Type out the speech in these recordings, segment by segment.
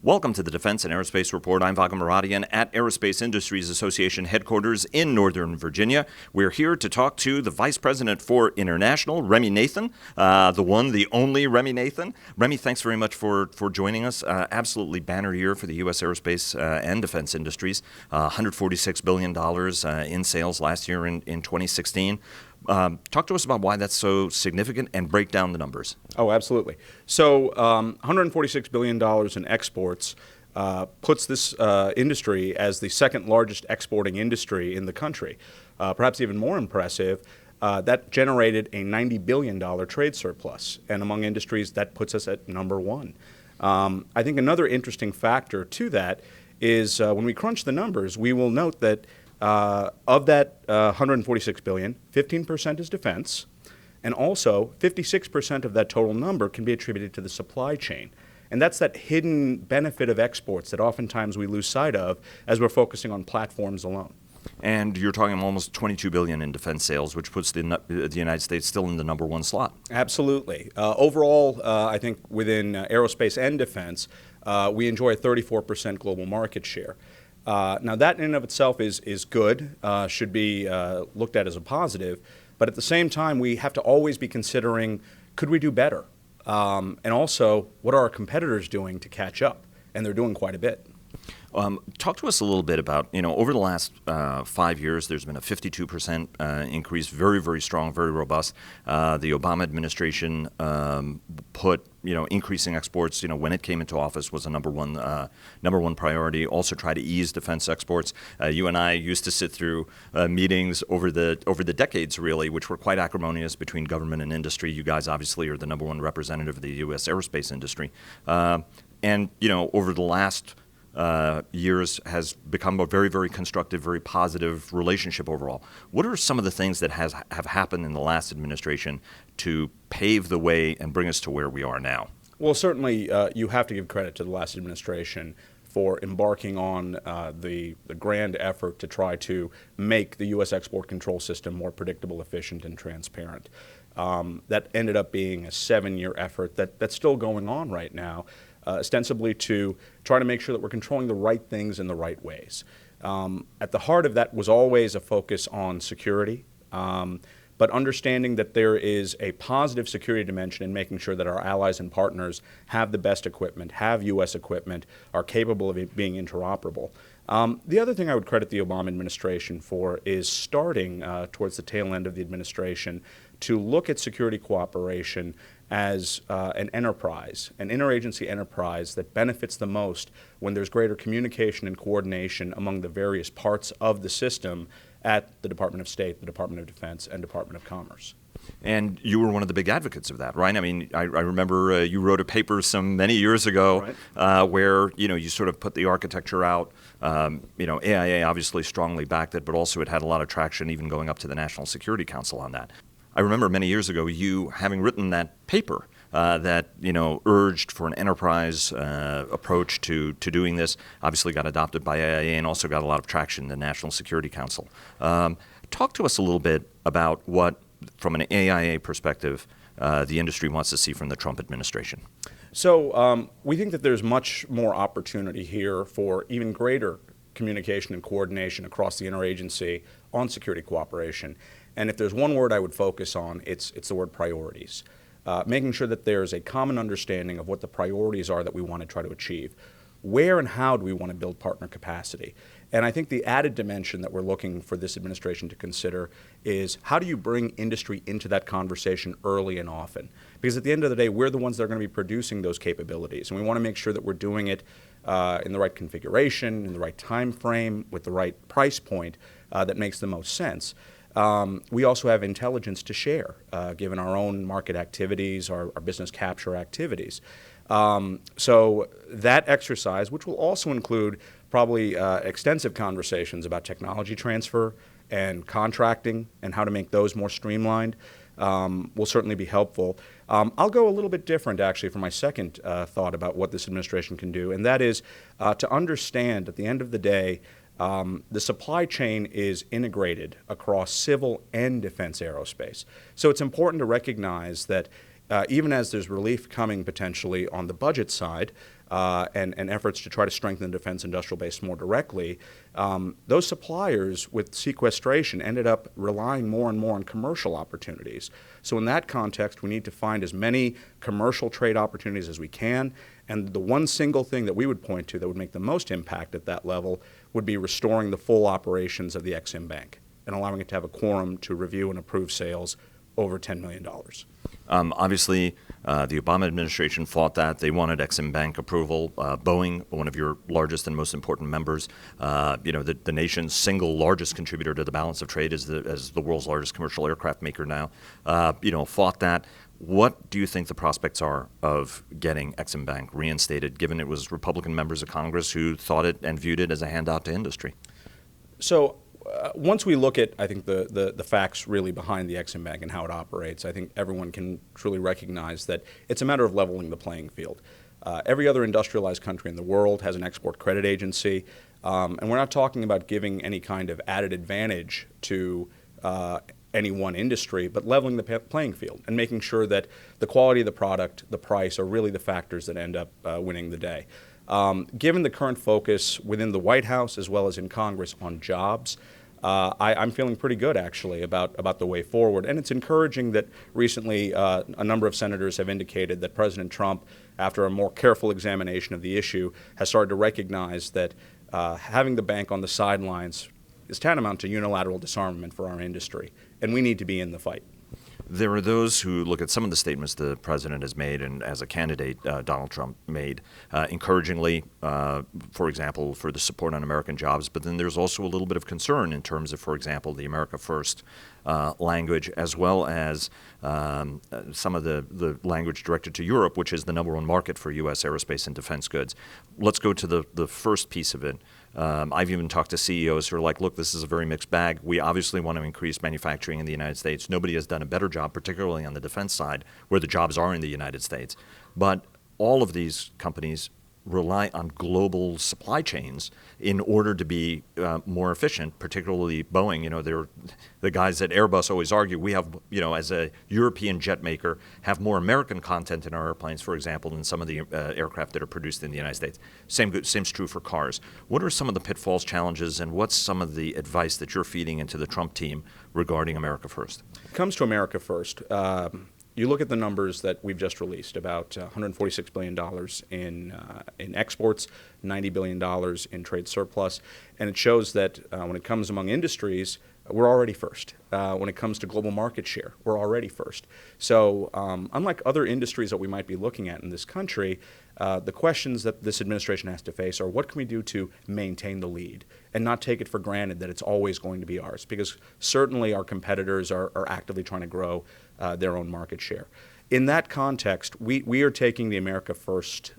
Welcome to the Defense and Aerospace Report. I'm Vago Muradian at Aerospace Industries Association headquarters in Northern Virginia. We're here to talk to the Vice President for International, Remy Nathan, the one, the only Remy Nathan. Remy, thanks very much for joining us. Absolutely banner year for the U.S. aerospace and defense industries. $146 billion in sales last year in 2016. Talk to us about why that's so significant and break down the numbers. Oh, absolutely. So $146 billion in exports puts this industry as the second largest exporting industry in the country. Perhaps even more impressive, that generated a $90 billion trade surplus. And among industries, that puts us at number one. I think another interesting factor to that is when we crunch the numbers, we will note that of that $146 billion, 15% is defense, and also 56% of that total number can be attributed to the supply chain. And that's that hidden benefit of exports that oftentimes we lose sight of as we're focusing on platforms alone. And you're talking almost $22 billion in defense sales, which puts the United States still in the number one slot. Absolutely. Overall, I think within aerospace and defense, we enjoy a 34% global market share. Now that in and of itself is good, should be looked at as a positive, but at the same time we have to always be considering, could we do better? And also, what are our competitors doing to catch up? And they're doing quite a bit. Talk to us a little bit about, over the last 5 years, there's been a 52% increase, very, very strong, very robust. The Obama administration put, increasing exports, when it came into office was a number one priority. Also try to ease defense exports. You and I used to sit through meetings over the decades, really, which were quite acrimonious between government and industry. You guys obviously are the number one representative of the U.S. aerospace industry. And, over the last years has become a very, very constructive, very positive relationship overall. What are some of the things that have happened in the last administration to pave the way and bring us to where we are now? Well, certainly you have to give credit to the last administration for embarking on the grand effort to try to make the U.S. export control system more predictable, efficient, and transparent. That ended up being a 7-year effort that's still going on right now. Ostensibly to try to make sure that we're controlling the right things in the right ways. At the heart of that was always a focus on security, but understanding that there is a positive security dimension in making sure that our allies and partners have the best equipment, have U.S. equipment, are capable of being interoperable. The other thing I would credit the Obama administration for is starting towards the tail end of the administration to look at security cooperation as an enterprise, an interagency enterprise that benefits the most when there's greater communication and coordination among the various parts of the system at the Department of State, the Department of Defense, and Department of Commerce. And you were one of the big advocates of that, right? I mean, I remember you wrote a paper many years ago, right, where, you sort of put the architecture out. AIA obviously strongly backed it, but also it had a lot of traction even going up to the National Security Council on that. I remember many years ago you having written that paper that urged for an enterprise approach to doing this. Obviously got adopted by AIA and also got a lot of traction in the National Security Council. Talk to us a little bit about what, from an AIA perspective, the industry wants to see from the Trump administration. So we think that there's much more opportunity here for even greater communication and coordination across the interagency on security cooperation. And if there's one word I would focus on, it's the word priorities. Making sure that there's a common understanding of what the priorities are that we want to try to achieve. Where and how do we want to build partner capacity? And I think the added dimension that we're looking for this administration to consider is how do you bring industry into that conversation early and often? Because at the end of the day, we're the ones that are going to be producing those capabilities. And we want to make sure that we're doing it in the right configuration, in the right time frame, with the right price point that makes the most sense. We also have intelligence to share, given our own market activities, our business capture activities. So that exercise, which will also include probably extensive conversations about technology transfer and contracting and how to make those more streamlined, will certainly be helpful. I'll go a little bit different, actually, for my second thought about what this administration can do, and that is to understand at the end of the day the supply chain is integrated across civil and defense aerospace. So it's important to recognize that even as there's relief coming potentially on the budget side, and efforts to try to strengthen the defense industrial base more directly, those suppliers with sequestration ended up relying more and more on commercial opportunities. So in that context, we need to find as many commercial trade opportunities as we can. And the one single thing that we would point to that would make the most impact at that level would be restoring the full operations of the Ex-Im Bank and allowing it to have a quorum to review and approve sales over $10 million. Obviously, the Obama administration fought that. They wanted Ex-Im Bank approval. Boeing, one of your largest and most important members, the nation's single largest contributor to the balance of trade as the world's largest commercial aircraft maker now, fought that. What do you think the prospects are of getting Ex-Im Bank reinstated, given it was Republican members of Congress who thought it and viewed it as a handout to industry? So once we look at, I think, the facts really behind the Ex-Im Bank and how it operates, I think everyone can truly recognize that it's a matter of leveling the playing field. Every other industrialized country in the world has an export credit agency, and we're not talking about giving any kind of added advantage to any one industry, but leveling the playing field and making sure that the quality of the product, the price, are really the factors that end up winning the day. Given the current focus within the White House as well as in Congress on jobs, I'm feeling pretty good, actually, about the way forward. And it's encouraging that recently a number of senators have indicated that President Trump, after a more careful examination of the issue, has started to recognize that having the bank on the sidelines is tantamount to unilateral disarmament for our industry, and we need to be in the fight. There are those who look at some of the statements the president has made and as a candidate Donald Trump made encouragingly, for example, for the support on American jobs. But then there's also a little bit of concern in terms of, for example, the America First language, as well as some of the language directed to Europe, which is the number one market for U.S. aerospace and defense goods. Let's go to the first piece of it. I've even talked to CEOs who are like, look, this is a very mixed bag. We obviously want to increase manufacturing in the United States. Nobody has done a better job, particularly on the defense side, where the jobs are in the United States. But all of these companies rely on global supply chains in order to be more efficient, particularly Boeing. They're the guys at Airbus always argue we have, as a European jet maker, have more American content in our airplanes, for example, than some of the aircraft that are produced in the United States. Same's true for cars. What are some of the pitfalls, challenges, and what's some of the advice that you're feeding into the Trump team regarding America First? It comes to America First. You look at the numbers that we've just released, about $146 billion in exports, $90 billion in trade surplus, and it shows that when it comes among industries, we're already first. When it comes to global market share, we're already first. So unlike other industries that we might be looking at in this country, the questions that this administration has to face are what can we do to maintain the lead and not take it for granted that it's always going to be ours, because certainly our competitors are actively trying to grow their own market share. In that context, we are taking the America First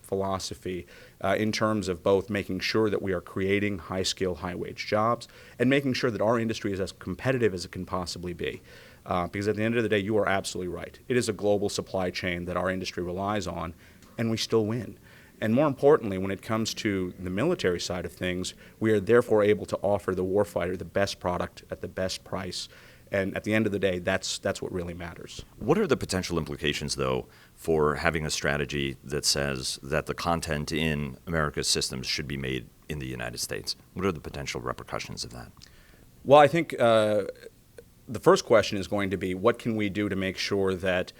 philosophy in terms of both making sure that we are creating high-skill, high-wage jobs and making sure that our industry is as competitive as it can possibly be. Because at the end of the day, you are absolutely right. It is a global supply chain that our industry relies on, and we still win. And more importantly, when it comes to the military side of things, we are therefore able to offer the warfighter the best product at the best price. And at the end of the day, that's what really matters. What are the potential implications, though, for having a strategy that says that the content in America's systems should be made in the United States? What are the potential repercussions of that? Well, I think the first question is going to be, what can we do to make sure that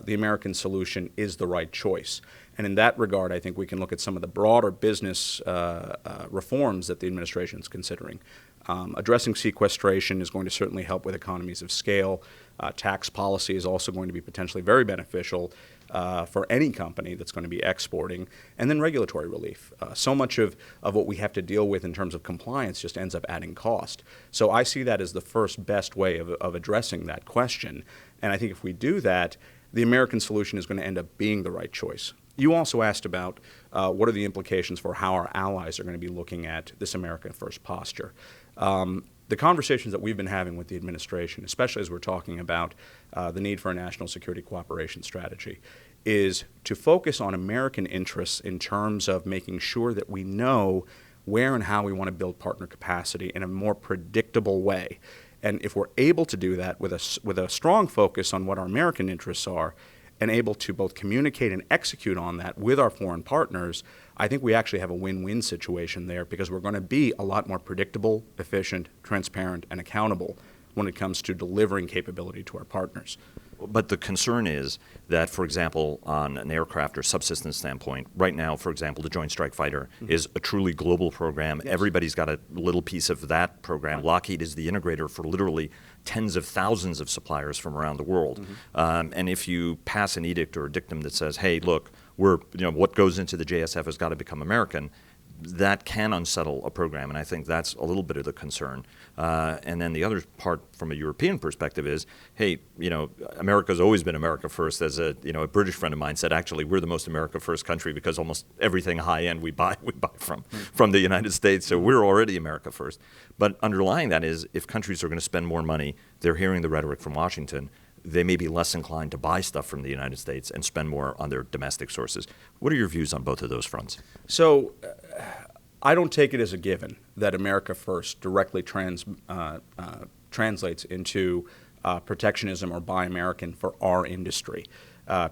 the American solution is the right choice? And in that regard, I think we can look at some of the broader business reforms that the administration is considering. Addressing sequestration is going to certainly help with economies of scale. Tax policy is also going to be potentially very beneficial for any company that's going to be exporting. And then regulatory relief. So much of what we have to deal with in terms of compliance just ends up adding cost. So I see that as the first best way of addressing that question. And I think if we do that, the American solution is going to end up being the right choice. You also asked about what are the implications for how our allies are going to be looking at this America First posture. The conversations that we've been having with the administration, especially as we're talking about the need for a national security cooperation strategy, is to focus on American interests in terms of making sure that we know where and how we want to build partner capacity in a more predictable way. And if we're able to do that with a strong focus on what our American interests are, and able to both communicate and execute on that with our foreign partners, I think we actually have a win-win situation there, because we're going to be a lot more predictable, efficient, transparent, and accountable when it comes to delivering capability to our partners. But the concern is that, for example, on an aircraft or subsistence standpoint, right now, for example, the Joint Strike Fighter is a truly global program. Yes. Everybody's got a little piece of that program. Right. Lockheed is the integrator for literally tens of thousands of suppliers from around the world. And if you pass an edict or a dictum that says, hey, look, what goes into the JSF has got to become American, that can unsettle a program, and I think that's a little bit of the concern. And then the other part from a European perspective is, hey, America's always been America first. As a British friend of mine said, actually, we're the most America first country because almost everything high end we buy from the United States. So we're already America first. But underlying that is, if countries are going to spend more money, they're hearing the rhetoric from Washington, they may be less inclined to buy stuff from the United States and spend more on their domestic sources. What are your views on both of those fronts? So I don't take it as a given that America First directly translates into protectionism or buy American for our industry.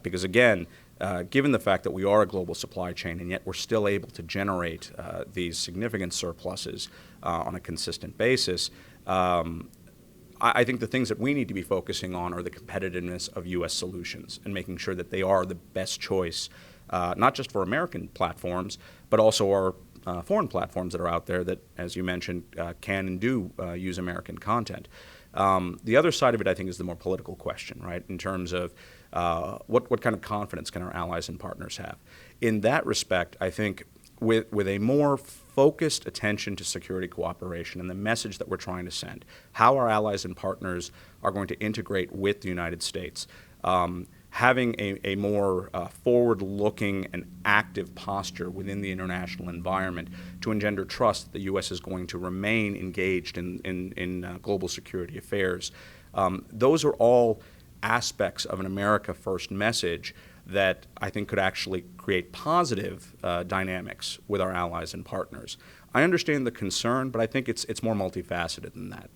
Because again, given the fact that we are a global supply chain and yet we're still able to generate these significant surpluses on a consistent basis, I think the things that we need to be focusing on are the competitiveness of U.S. solutions and making sure that they are the best choice, not just for American platforms, but also our foreign platforms that are out there that, as you mentioned, can and do use American content. The other side of it, I think, is the more political question, right, in terms of what kind of confidence can our allies and partners have. In that respect, I think with a more focused attention to security cooperation and the message that we're trying to send, how our allies and partners are going to integrate with the United States, having a more forward-looking and active posture within the international environment to engender trust that the U.S. is going to remain engaged in global security affairs. Those are all aspects of an America First message that I think could actually create positive dynamics with our allies and partners. I understand the concern, but I think it's more multifaceted than that.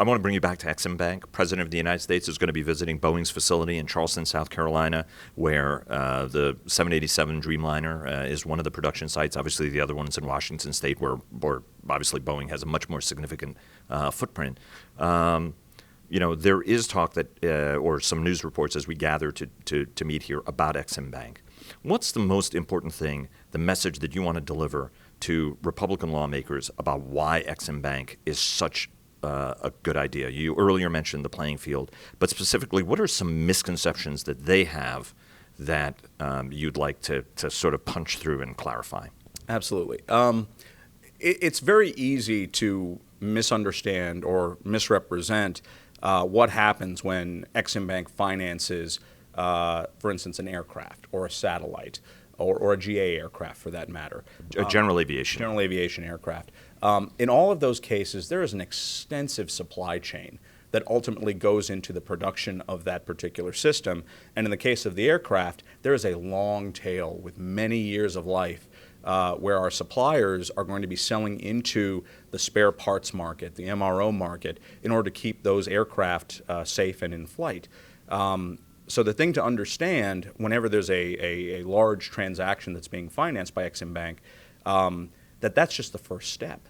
I want to bring you back to Exim Bank. President of the United States is going to be visiting Boeing's facility in Charleston, South Carolina, where the 787 Dreamliner is one of the production sites. Obviously, the other one's in Washington State, where obviously Boeing has a much more significant footprint. There is talk that, or some news reports as we gather to meet here about Exim Bank. What's the most important thing, the message that you want to deliver to Republican lawmakers about why Exim Bank is such a good idea? You earlier mentioned the playing field, but specifically, what are some misconceptions that they have that you'd like to sort of punch through and clarify? Absolutely. It's very easy to misunderstand or misrepresent what happens when Exim Bank finances, for instance, an aircraft or a satellite or a GA aircraft for that matter. General aviation. General aviation aircraft. In all of those cases, there is an extensive supply chain that ultimately goes into the production of that particular system. And in the case of the aircraft, there is a long tail with many years of life where our suppliers are going to be selling into the spare parts market, the MRO market, in order to keep those aircraft safe and in flight. So the thing to understand whenever there's a large transaction that's being financed by Exim Bank, that's just the first step.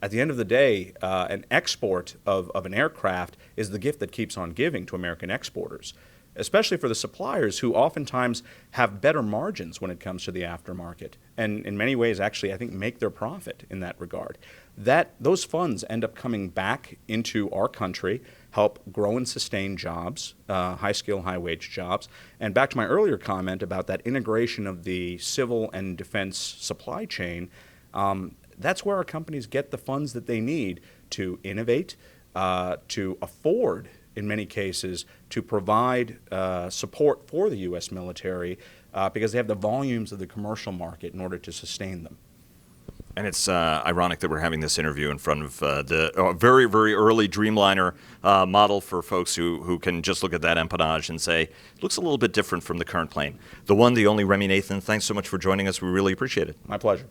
At the end of the day, an export of an aircraft is the gift that keeps on giving to American exporters, especially for the suppliers who oftentimes have better margins when it comes to the aftermarket, and in many ways actually I think make their profit in that regard. Those funds end up coming back into our country, help grow and sustain jobs, high-skill, high-wage jobs. And back to my earlier comment about that integration of the civil and defense supply chain, that's where our companies get the funds that they need to innovate, to afford, in many cases, to provide support for the U.S. military because they have the volumes of the commercial market in order to sustain them. And it's ironic that we're having this interview in front of the very, very early Dreamliner model for folks who can just look at that empennage and say, it looks a little bit different from the current plane. The one, the only Remy Nathan, thanks so much for joining us. We really appreciate it. My pleasure.